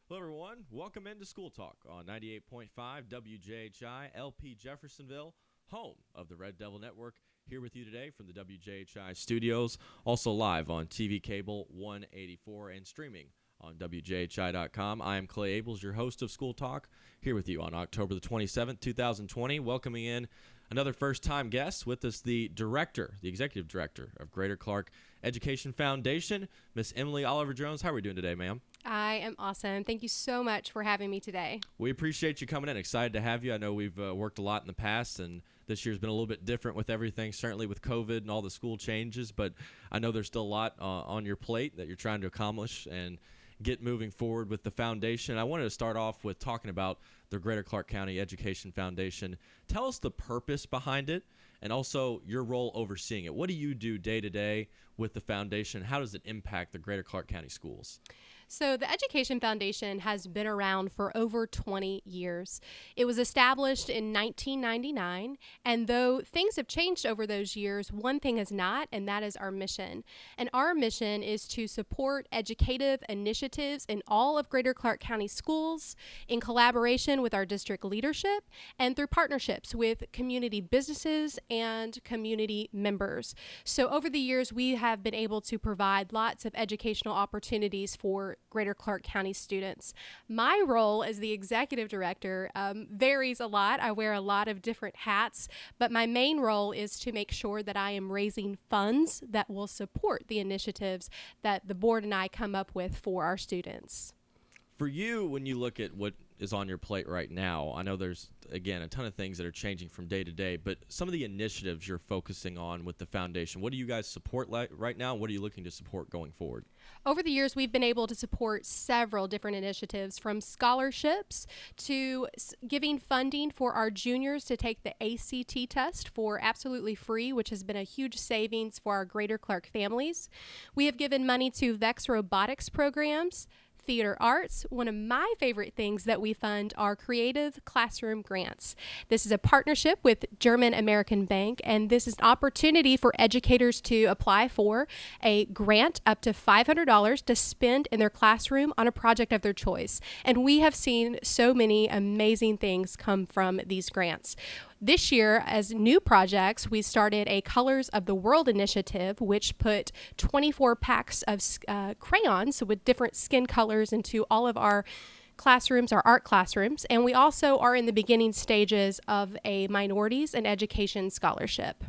Hello, everyone. Welcome into School Talk on 98.5 WJHI, LP Jeffersonville, home of the Red Devil Network. Here with you today from the WJHI studios, also live on TV Cable 184 and streaming on WJHI.com. I am Clay Abels, your host of School Talk, here with you on October the 27th, 2020, welcoming in another first-time guest. With us, the executive director of Greater Clark Education Foundation, Miss Emily Oliver-Jones. How are we doing today, ma'am? I am awesome. Thank you so much for having me today. We appreciate you coming in. Excited to have you. I know we've worked a lot in the past, and this year's been a little bit different with everything, certainly with COVID and all the school changes, but I know there's still a lot on your plate that you're trying to accomplish and get moving forward with the foundation. I wanted to start off with talking about the Greater Clark County Education Foundation. Tell us the purpose behind it and also your role overseeing it. What do you do day to day with the foundation? How does it impact the Greater Clark County schools? So the Education Foundation has been around for over 20 years. It was established in 1999, and though things have changed over those years, one thing has not, and that is our mission. And our mission is to support educative initiatives in all of Greater Clark County schools in collaboration with our district leadership and through partnerships with community businesses and community members. So over the years, we have been able to provide lots of educational opportunities for Greater Clark County students. My role as the executive director varies a lot. I wear a lot of different hats, but my main role is to make sure that I am raising funds that will support the initiatives that the board and I come up with for our students. For you, when you look at what is on your plate right now, I know there's, again, a ton of things that are changing from day to day, but some of the initiatives you're focusing on with the foundation, what do you guys support right now? What are you looking to support going forward? Over the years, we've been able to support several different initiatives, from scholarships to giving funding for our juniors to take the ACT test for absolutely free, which has been a huge savings for our Greater Clark families. We have given money to VEX robotics programs, theater arts. One of my favorite things that we fund are creative classroom grants. This is a partnership with German American Bank, and this is an opportunity for educators to apply for a grant up to $500 to spend in their classroom on a project of their choice. And we have seen so many amazing things come from these grants. This year, as new projects, we started a Colors of the World initiative, which put 24 packs of crayons with different skin colors into all of our classrooms, our art classrooms. And we also are in the beginning stages of a Minorities in Education scholarship.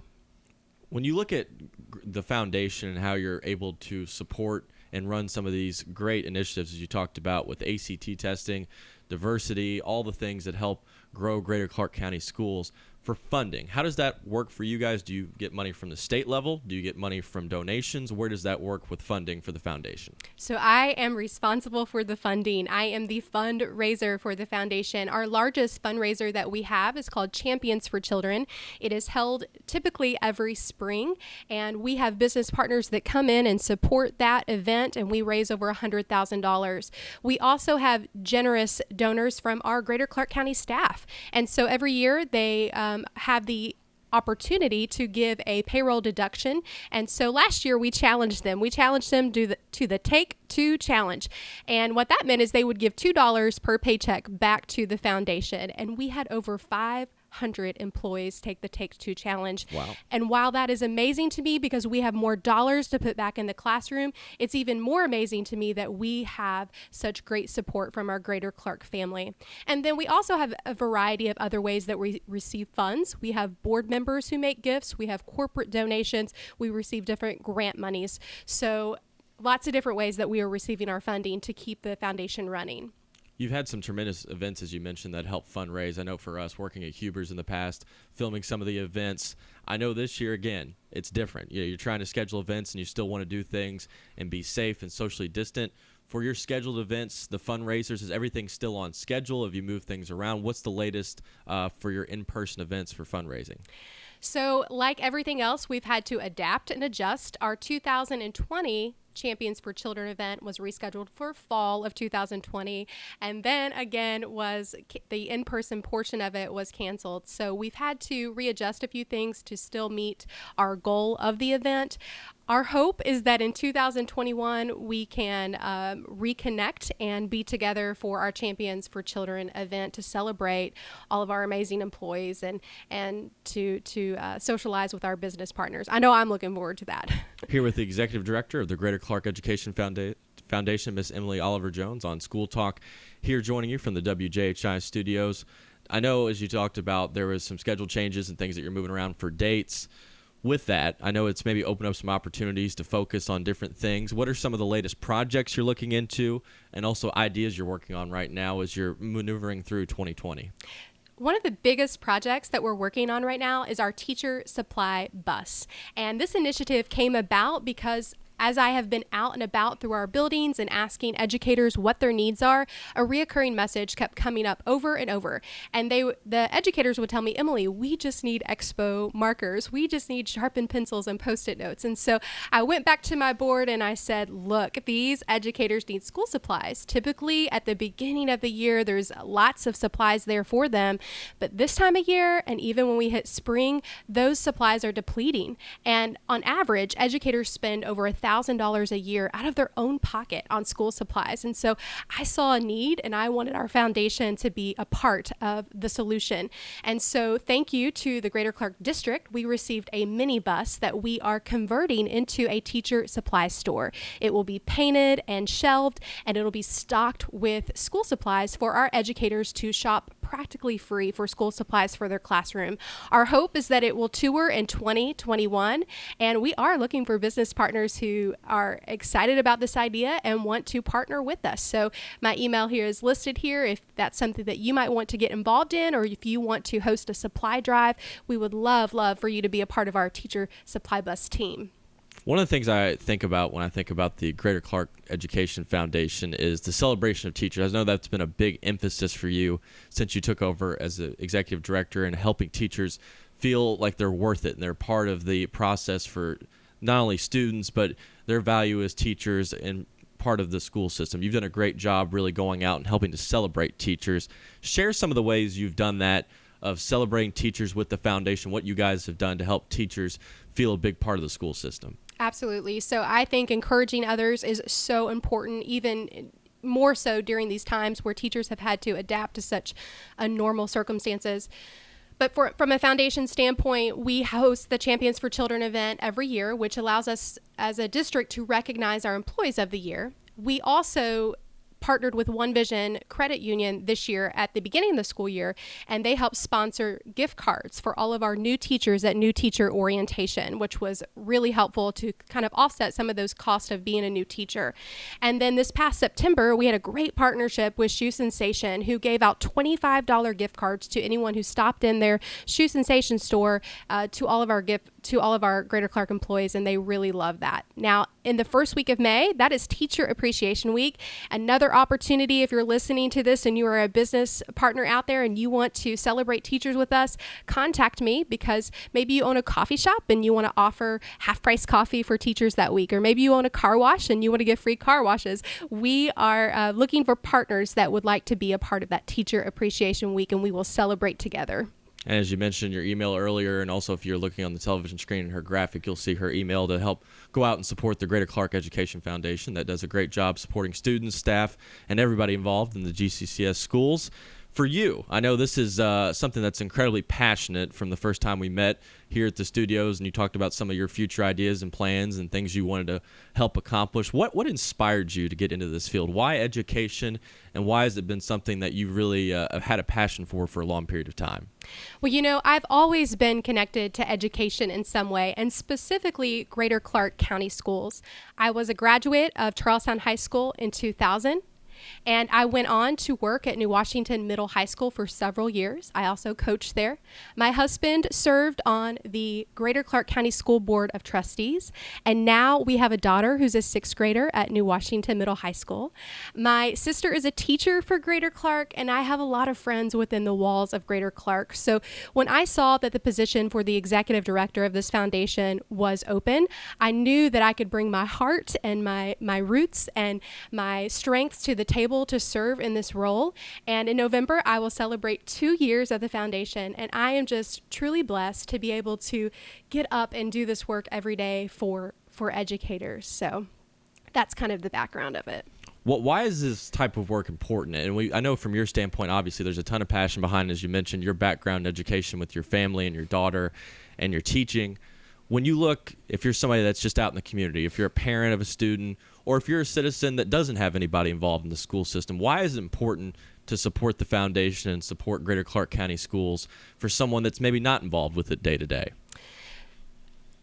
When you look at the foundation and how you're able to support and run some of these great initiatives, as you talked about with ACT testing, diversity, all the things that help grow Greater Clark County schools, for funding, how does that work for you guys? Do you get money from the state level? Do you get money from donations? Where does that work with funding for the foundation? So I am responsible for the funding. I am the fundraiser for the foundation. Our largest fundraiser that we have is called Champions for Children. It is held typically every spring, and we have business partners that come in and support that event, and we raise over $100,000. We also have generous donors from our Greater Clark County staff, and so every year they have the opportunity to give a payroll deduction. And so last year we challenged them. We challenged them to the Take Two challenge. And what that meant is they would give $2 per paycheck back to the foundation. And we had over 500 employees take the Take Two challenge. Wow. And while that is amazing to me because we have more dollars to put back in the classroom, it's even more amazing to me that we have such great support from our Greater Clark family. And then we also have a variety of other ways that we receive funds. We have board members who make gifts. We have corporate donations. We receive different grant monies. So lots of different ways that we are receiving our funding to keep the foundation running. You've had some tremendous events, as you mentioned, that help fundraise. I know for us, working at Huber's in the past, filming some of the events, I know this year, again, it's different. You're trying to schedule events and you still want to do things and be safe and socially distant. For your scheduled events, the fundraisers, is everything still on schedule? Have you moved things around? What's the latest for your in-person events for fundraising? So like everything else, we've had to adapt and adjust. Our 2020 Champions for Children event was rescheduled for fall of 2020, and then again was the in-person portion of it was canceled. So we've had to readjust a few things to still meet our goal of the event. Our hope is that in 2021 we can reconnect and be together for our Champions for Children event to celebrate all of our amazing employees and to socialize with our business partners. I know I'm looking forward to that. Here with the Executive Director of the Greater Clark Education Foundation, Miss Emily Oliver Jones, on School Talk, here joining you from the WJHI studios. I know, as you talked about, there was some schedule changes and things that you're moving around for dates. With that, I know it's maybe opened up some opportunities to focus on different things. What are some of the latest projects you're looking into and also ideas you're working on right now as you're maneuvering through 2020? One of the biggest projects that we're working on right now is our teacher supply bus. And this initiative came about because as I have been out and about through our buildings and asking educators what their needs are, a reoccurring message kept coming up over and over. And the educators would tell me, Emily, we just need expo markers. We just need sharpened pencils and Post-it notes. And so I went back to my board and I said, look, these educators need school supplies. Typically at the beginning of the year, there's lots of supplies there for them. But this time of year, and even when we hit spring, those supplies are depleting. And on average, educators spend over $1,000 a year out of their own pocket on school supplies. And so I saw a need and I wanted our foundation to be a part of the solution. And so thank you to the Greater Clark District. We received a mini bus that we are converting into a teacher supply store. It will be painted and shelved, and it'll be stocked with school supplies for our educators to shop practically free for school supplies for their classroom. Our hope is that it will tour in 2021, and we are looking for business partners who are excited about this idea and want to partner with us. So my email here is listed here if that's something that you might want to get involved in, or if you want to host a supply drive. We would love for you to be a part of our teacher supply bus team. One of the things I think about when I think about the Greater Clark Education Foundation is the celebration of teachers. I know that's been a big emphasis for you since you took over as the executive director, and helping teachers feel like they're worth it and they're part of the process for not only students, but their value as teachers and part of the school system. You've done a great job really going out and helping to celebrate teachers. Share some of the ways you've done that, of celebrating teachers with the foundation, what you guys have done to help teachers feel a big part of the school system. Absolutely. So I think encouraging others is so important, even more so during these times where teachers have had to adapt to such abnormal circumstances. But from a foundation standpoint, we host the Champions for Children event every year, which allows us as a district to recognize our employees of the year. We also partnered with One Vision Credit Union this year at the beginning of the school year, and they helped sponsor gift cards for all of our new teachers at New Teacher Orientation, which was really helpful to kind of offset some of those costs of being a new teacher. And then this past September, we had a great partnership with Shoe Sensation, who gave out $25 gift cards to anyone who stopped in their Shoe Sensation store to all of our Greater Clark employees, and they really love that. Now, in the first week of May, that is Teacher Appreciation Week. Another opportunity, if you're listening to this and you are a business partner out there and you want to celebrate teachers with us, contact me, because maybe you own a coffee shop and you want to offer half-price coffee for teachers that week, or maybe you own a car wash and you want to give free car washes. We are looking for partners that would like to be a part of that Teacher Appreciation Week, and we will celebrate together. And as you mentioned your email earlier, and also if you're looking on the television screen in her graphic, you'll see her email to help go out and support the Greater Clark Education Foundation that does a great job supporting students, staff, and everybody involved in the GCCS schools. For you, I know this is something that's incredibly passionate from the first time we met here at the studios, and you talked about some of your future ideas and plans and things you wanted to help accomplish. What inspired you to get into this field? Why education, and why has it been something that you really had a passion for a long period of time? Well, you know, I've always been connected to education in some way, and specifically Greater Clark County Schools. I was a graduate of Charlestown High School in 2000. And I went on to work at New Washington Middle High School for several years. I also coached there. My husband served on the Greater Clark County School Board of Trustees. And now we have a daughter who's a sixth grader at New Washington Middle High School. My sister is a teacher for Greater Clark, and I have a lot of friends within the walls of Greater Clark. So when I saw that the position for the executive director of this foundation was open, I knew that I could bring my heart and my roots and my strengths to the table to serve in this role. And in November, I will celebrate 2 years of the foundation, and I am just truly blessed to be able to get up and do this work every day for for educators. So that's kind of the background of it. Well, why is this type of work important? And I know from your standpoint, obviously, there's a ton of passion behind, as you mentioned, your background in education with your family and your daughter and your teaching. When you look, if you're somebody that's just out in the community, if you're a parent of a student, or if you're a citizen that doesn't have anybody involved in the school system, why is it important to support the foundation and support Greater Clark County Schools for someone that's maybe not involved with it day to day?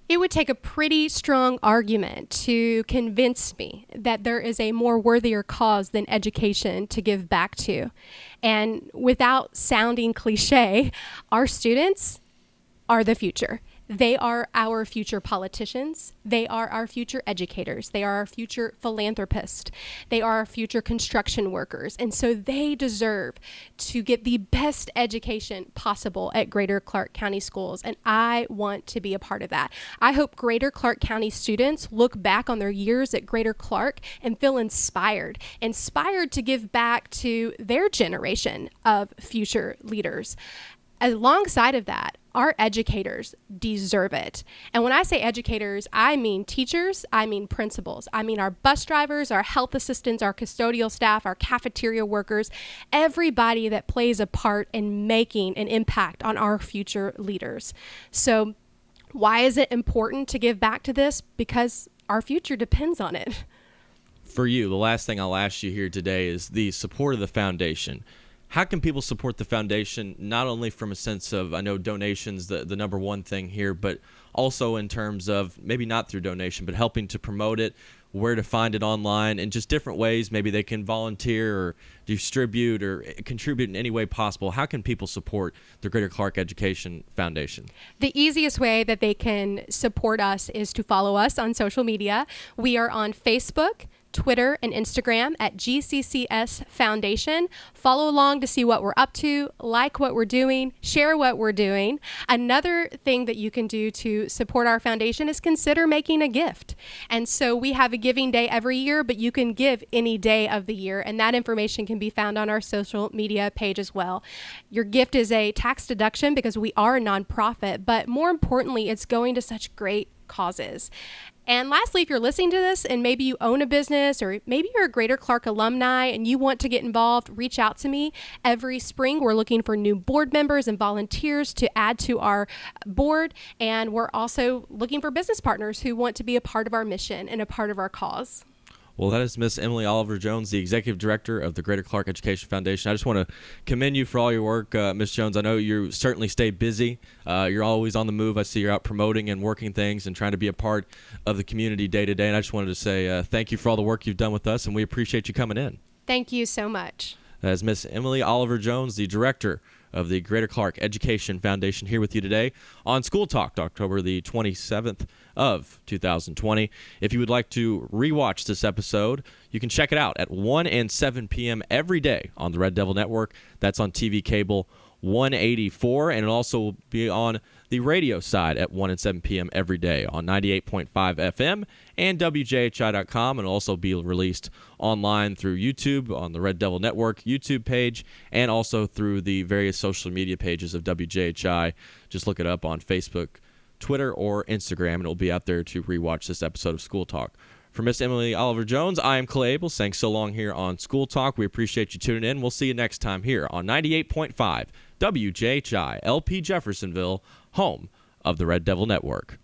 It would take a pretty strong argument to convince me that there is a more worthier cause than education to give back to. And without sounding cliche, our students are the future. They are our future politicians. They are our future educators. They are our future philanthropists. They are our future construction workers. And so they deserve to get the best education possible at Greater Clark County Schools. And I want to be a part of that. I hope Greater Clark County students look back on their years at Greater Clark and feel inspired to give back to their generation of future leaders. Alongside of that, our educators deserve it. And when I say educators, I mean teachers, I mean principals, I mean our bus drivers, our health assistants, our custodial staff, our cafeteria workers, everybody that plays a part in making an impact on our future leaders. So why is it important to give back to this? Because our future depends on it. For you, the last thing I'll ask you here today is the support of the foundation. How can people support the foundation, not only from a sense of, I know donations, the number one thing here, but also in terms of maybe not through donation, but helping to promote it, where to find it online, and just different ways maybe they can volunteer or distribute or contribute in any way possible. How can people support the Greater Clark Education Foundation? The easiest way that they can support us is to follow us on social media. We are on Facebook, Twitter, and Instagram at GCCS Foundation. Follow along to see what we're up to, like what we're doing, share what we're doing. Another thing that you can do to support our foundation is consider making a gift. And so we have a giving day every year, but you can give any day of the year, and that information can be found on our social media page as well. Your gift is a tax deduction because we are a nonprofit, but more importantly, it's going to such great causes. And lastly, if you're listening to this and maybe you own a business or maybe you're a Greater Clark alumni and you want to get involved, reach out to me. Every spring, we're looking for new board members and volunteers to add to our board. And we're also looking for business partners who want to be a part of our mission and a part of our cause. Well, that is Miss Emily Oliver Jones, the Executive Director of the Greater Clark Education Foundation. I just want to commend you for all your work, Miss Jones. I know you certainly stay busy. You're always on the move. I see you're out promoting and working things and trying to be a part of the community day to day. And I just wanted to say thank you for all the work you've done with us, and we appreciate you coming in. Thank you so much. That is Miss Emily Oliver Jones, the Director of the Greater Clark Education Foundation, here with you today on School Talk, October the 27th of 2020. If you would like to rewatch this episode, you can check it out at 1 and 7 p.m. every day on the Red Devil Network. That's on TV cable 184, and it'll also be on the radio side at 1 and 7 p.m. every day on 98.5 FM and WJHI.com, and it'll also be released online through YouTube on the Red Devil Network YouTube page and also through the various social media pages of WJHI. Just look it up on Facebook, Twitter, or Instagram, and it'll be out there to rewatch this episode of School Talk. For Miss Emily Oliver Jones, I am Clay Abel. Thanks so long here on School Talk. We appreciate you tuning in. We'll see you next time here on 98.5 WJHI, LP Jeffersonville, home of the Red Devil Network.